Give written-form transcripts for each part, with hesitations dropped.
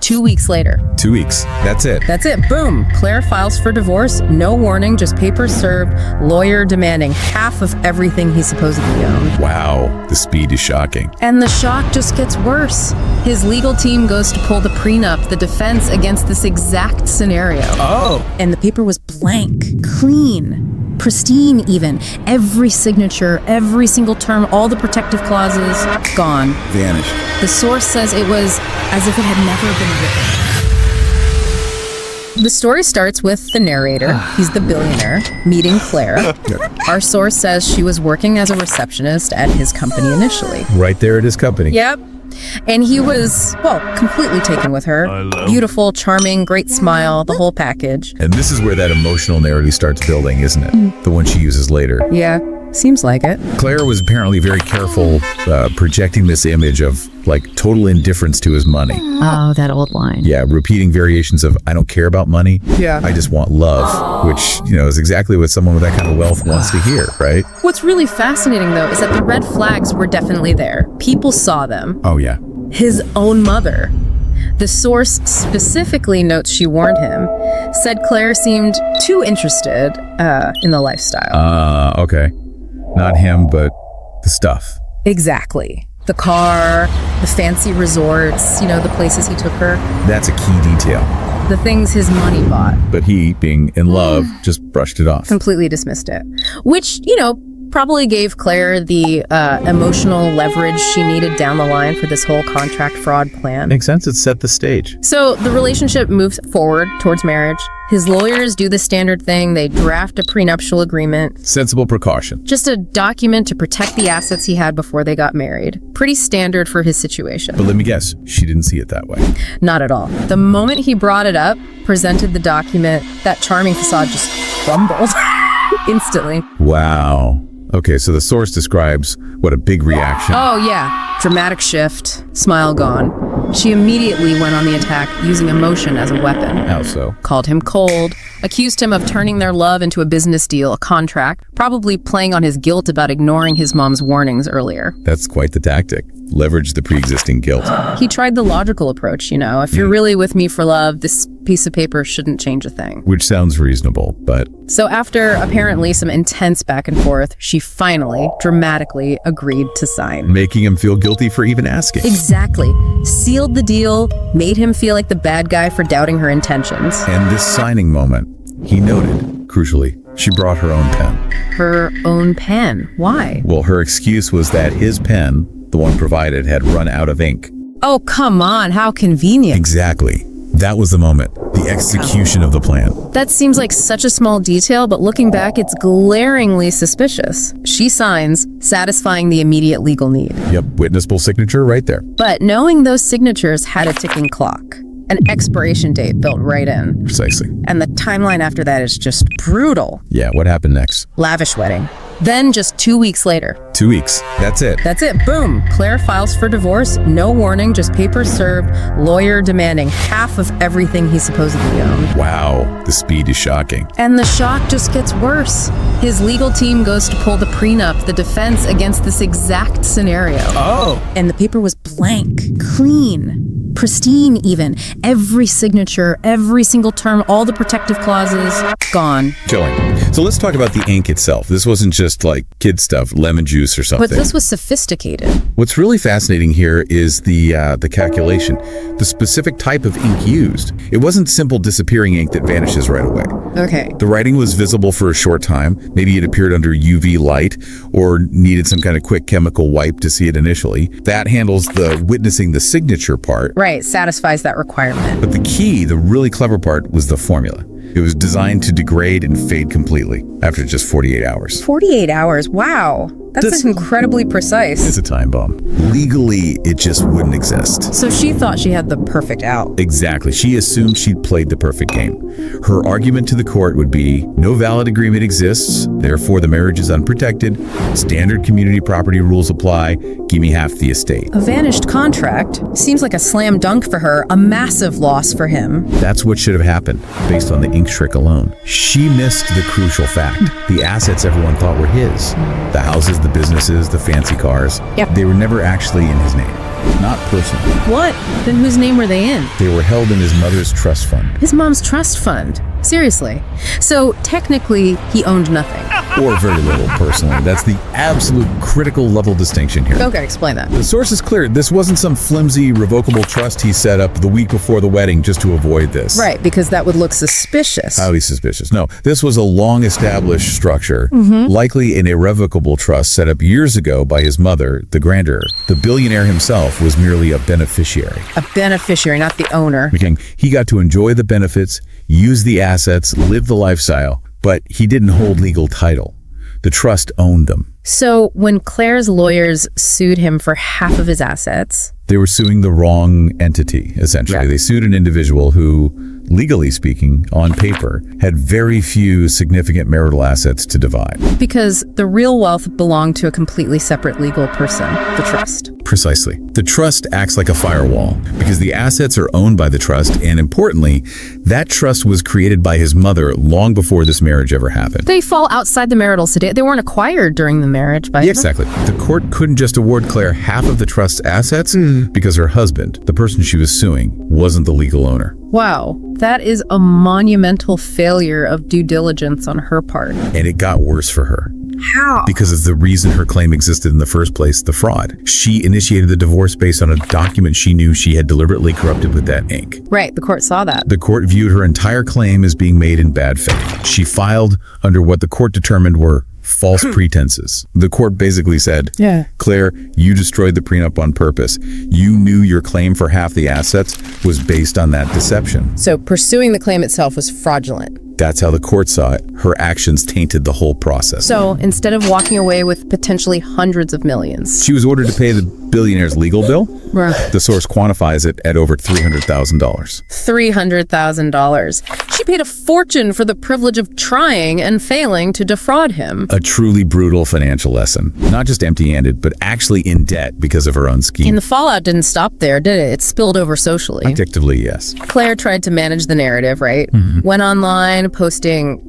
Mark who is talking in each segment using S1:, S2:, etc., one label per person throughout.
S1: 2 weeks later.
S2: 2 weeks. That's it.
S1: That's it. Boom. Claire files for divorce. No warning, just papers served. Lawyer demanding half of everything he supposedly owned.
S2: Wow. The speed is shocking.
S1: And the shock just gets worse. His legal team goes to pull the prenup, the defense against this exact scenario.
S2: Oh.
S1: And the paper was blank, clean, pristine even. Every signature, every single term, all the protective clauses, gone.
S2: Vanished.
S1: The source says it was as if it had never been written. The story starts with the narrator, he's the billionaire, meeting Claire. Our source says she was working as a receptionist at his company initially.
S2: Right there at his company.
S1: Yep. And he was, well, completely taken with her. Beautiful, charming, great smile, the whole package.
S2: And this is where that emotional narrative starts building, isn't it? The one she uses later.
S1: Yeah, seems like it.
S2: Claire was apparently very careful projecting this image of like total indifference to his money.
S1: Oh, that old line.
S2: Yeah, repeating variations of I don't care about money.
S1: Yeah.
S2: I just want love, which, you know, is exactly what someone with that kind of wealth wants to hear, right?
S1: What's really fascinating, though, is that the red flags were definitely there. People saw them.
S2: Oh, yeah.
S1: His own mother. The source specifically notes she warned him, said Claire seemed too interested in the lifestyle.
S2: Okay. Not him, but the stuff.
S1: Exactly. The car, the fancy resorts, you know, the places he took her.
S2: That's a key detail.
S1: The things his money bought.
S2: But he, being in love, just brushed it off.
S1: Completely dismissed it. Which, you know, probably gave Claire the emotional leverage she needed down the line for this whole contract fraud plan.
S2: Makes sense. It set the stage.
S1: So the relationship moves forward towards marriage. His lawyers do the standard thing. They draft a prenuptial agreement.
S2: Sensible precaution.
S1: Just a document to protect the assets he had before they got married. Pretty standard for his situation.
S2: But let me guess, she didn't see it that way.
S1: Not at all. The moment he brought it up, presented the document, that charming facade just crumbled instantly.
S2: Wow. Okay, so the source describes what a big reaction.
S1: Oh, yeah. Dramatic shift. Smile gone. She immediately went on the attack, using emotion as a weapon.
S2: How so?
S1: Called him cold, accused him of turning their love into a business deal, a contract, probably playing on his guilt about ignoring his mom's warnings earlier.
S2: That's quite the tactic. Leverage the pre-existing guilt.
S1: He tried the logical approach, you know. If you're really with me for love, this piece of paper shouldn't change a thing.
S2: Which sounds reasonable, but...
S1: So after apparently some intense back and forth, she finally, dramatically agreed to sign.
S2: Making him feel guilty for even asking.
S1: Exactly. Sealed the deal, made him feel like the bad guy for doubting her intentions.
S2: And this signing moment, he noted, crucially, she brought her own pen.
S1: Her own pen? Why?
S2: Well, her excuse was that his pen, the one provided, had run out of ink.
S1: Oh, come on, how convenient.
S2: Exactly. That was the moment, the execution of the plan.
S1: That seems like such a small detail, but looking back, it's glaringly suspicious. She signs, satisfying the immediate legal need.
S2: Yep, witnessable signature right there.
S1: But knowing those signatures had a ticking clock, an expiration date built right in.
S2: Precisely.
S1: And the timeline after that is just brutal.
S2: Yeah, what happened next?
S1: Lavish wedding. Then just 2 weeks later.
S2: 2 weeks. That's it.
S1: That's it. Boom. Claire files for divorce. No warning, just papers served. Lawyer demanding half of everything he supposedly owned.
S2: Wow. The speed is shocking.
S1: And the shock just gets worse. His legal team goes to pull the prenup, the defense against this exact scenario.
S2: Oh.
S1: And the paper was blank, clean, pristine even. Every signature, every single term, all the protective clauses, gone.
S2: Chilling. So let's talk about the ink itself. This wasn't just like kid stuff, lemon juice or something.
S1: But this was sophisticated.
S2: What's really fascinating here is the calculation, the specific type of ink used. It wasn't simple disappearing ink that vanishes right away.
S1: Okay.
S2: The writing was visible for a short time. Maybe it appeared under UV light or needed some kind of quick chemical wipe to see it initially. That handles the witnessing the signature part.
S1: Right, satisfies that requirement.
S2: But the key, the really clever part, was the formula. It was designed to degrade and fade completely after just 48 hours.
S1: 48 hours, wow. That's incredibly precise.
S2: It's a time bomb. Legally, it just wouldn't exist.
S1: So she thought she had the perfect out.
S2: Exactly. She assumed she'd played the perfect game. Her argument to the court would be, no valid agreement exists, therefore the marriage is unprotected, standard community property rules apply, give me half the estate.
S1: A vanished contract seems like a slam dunk for her, a massive loss for him.
S2: That's what should have happened, based on the ink trick alone. She missed the crucial fact. The assets everyone thought were his. The houses, the businesses, the fancy cars.
S1: Yep.
S2: They were never actually in his name. not personal.
S1: What? Then whose name were they in?
S2: They were held in his mother's trust fund.
S1: His mom's trust fund. Seriously. So technically, he owned nothing.
S2: Or very little, personally. That's the absolute critical level distinction here.
S1: Okay, explain that.
S2: The source is clear. This wasn't some flimsy, revocable trust he set up the week before the wedding just to avoid this.
S1: Right, because that would look suspicious.
S2: Highly suspicious. No, this was a long-established structure, likely an irrevocable trust set up years ago by his mother, the grantor. The billionaire himself was merely a beneficiary.
S1: A beneficiary, not the owner.
S2: Meaning he got to enjoy the benefits, use the assets, live the lifestyle, but he didn't hold legal title. The trust owned them.
S1: So when Claire's lawyers sued him for half of his assets...
S2: They were suing the wrong entity, essentially.
S1: Yeah.
S2: They sued an individual who, legally speaking, on paper, had very few significant marital assets to divide.
S1: Because the real wealth belonged to a completely separate legal person, the trust.
S2: Precisely. The trust acts like a firewall because the assets are owned by the trust, and importantly, that trust was created by his mother long before this marriage ever happened.
S1: They fall outside the marital estate. They weren't acquired during the marriage by...
S2: Yeah, exactly. The court couldn't just award Claire half of the trust's assets because her husband, the person she was suing, wasn't the legal owner.
S1: Wow, that is a monumental failure of due diligence on her part.
S2: And it got worse for her.
S1: How?
S2: Because of the reason her claim existed in the first place, the fraud. She initiated the divorce based on a document she knew she had deliberately corrupted with that ink.
S1: Right, the court saw that.
S2: The court viewed her entire claim as being made in bad faith. She filed under what the court determined were false pretenses. The court basically said, Claire, you destroyed the prenup on purpose. You knew your claim for half the assets was based on that deception.
S1: So pursuing the claim itself was fraudulent.
S2: That's how the court saw it. Her actions tainted the whole process.
S1: So instead of walking away with potentially hundreds of millions...
S2: She was ordered to pay the billionaire's legal bill.
S1: Right.
S2: The source quantifies it at over $300,000.
S1: $300,000. She paid a fortune for the privilege of trying and failing to defraud him.
S2: A truly brutal financial lesson. Not just empty-handed, but actually in debt because of her own scheme.
S1: And the fallout didn't stop there, did it? It spilled over socially.
S2: Predictably, yes.
S1: Claire tried to manage the narrative, right? Went online, posting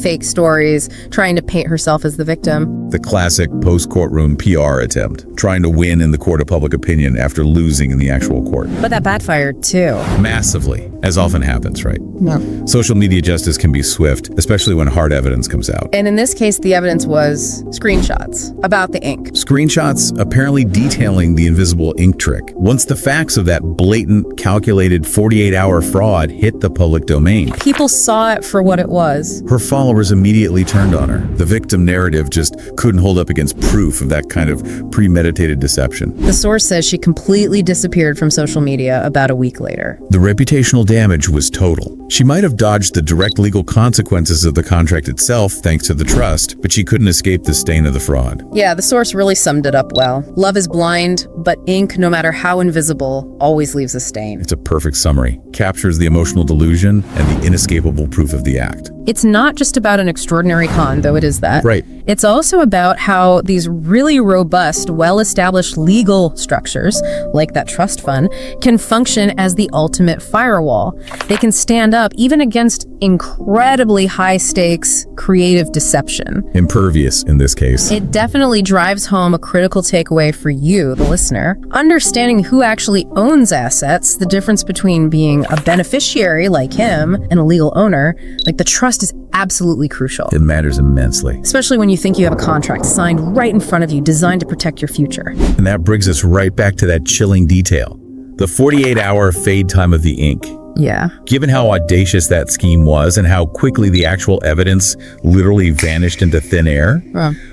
S1: fake stories, trying to paint herself as the victim.
S2: The classic post-courtroom PR attempt, trying to win in the court of public opinion after losing in the actual court.
S1: But that backfired too.
S2: Massively, as often happens, right?
S1: No.
S2: Social media justice can be swift, especially when hard evidence comes out.
S1: And in this case, the evidence was screenshots about the ink.
S2: Screenshots apparently detailing the invisible ink trick. Once the facts of that blatant, calculated 48-hour fraud hit the public domain,
S1: People saw it for what it was.
S2: her followers immediately turned on her. The victim narrative just couldn't hold up against proof of that kind of premeditated deception.
S1: The source says she completely disappeared from social media about a week later.
S2: The reputational damage was total. She might have dodged the direct legal consequences of the contract itself thanks to the trust, but she couldn't escape the stain of the fraud.
S1: Yeah, the source really summed it up well. Love is blind, but ink, no matter how invisible, always leaves a stain.
S2: It's a perfect summary. Captures the emotional delusion and the inescapable proof of the act.
S1: It's not just about an extraordinary con, though it is that.
S2: Right.
S1: It's also about how these really robust, well-established legal structures, like that trust fund, can function as the ultimate firewall. They can stand up even against incredibly high-stakes creative deception.
S2: Impervious in this case.
S1: It definitely drives home a critical takeaway for you, the listener. Understanding who actually owns assets, the difference between being a beneficiary like him and a legal owner, like the trust is absolutely crucial.
S2: It matters immensely.
S1: Especially when you think you have a contract signed right in front of you, designed to protect your future.
S2: And that brings us right back to that chilling detail. The 48-hour fade time of the ink.
S1: Yeah.
S2: Given how audacious that scheme was and how quickly the actual evidence literally vanished into thin air,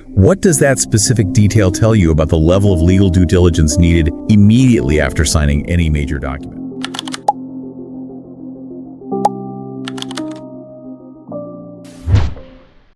S2: what does that specific detail tell you about the level of legal due diligence needed immediately after signing any major document?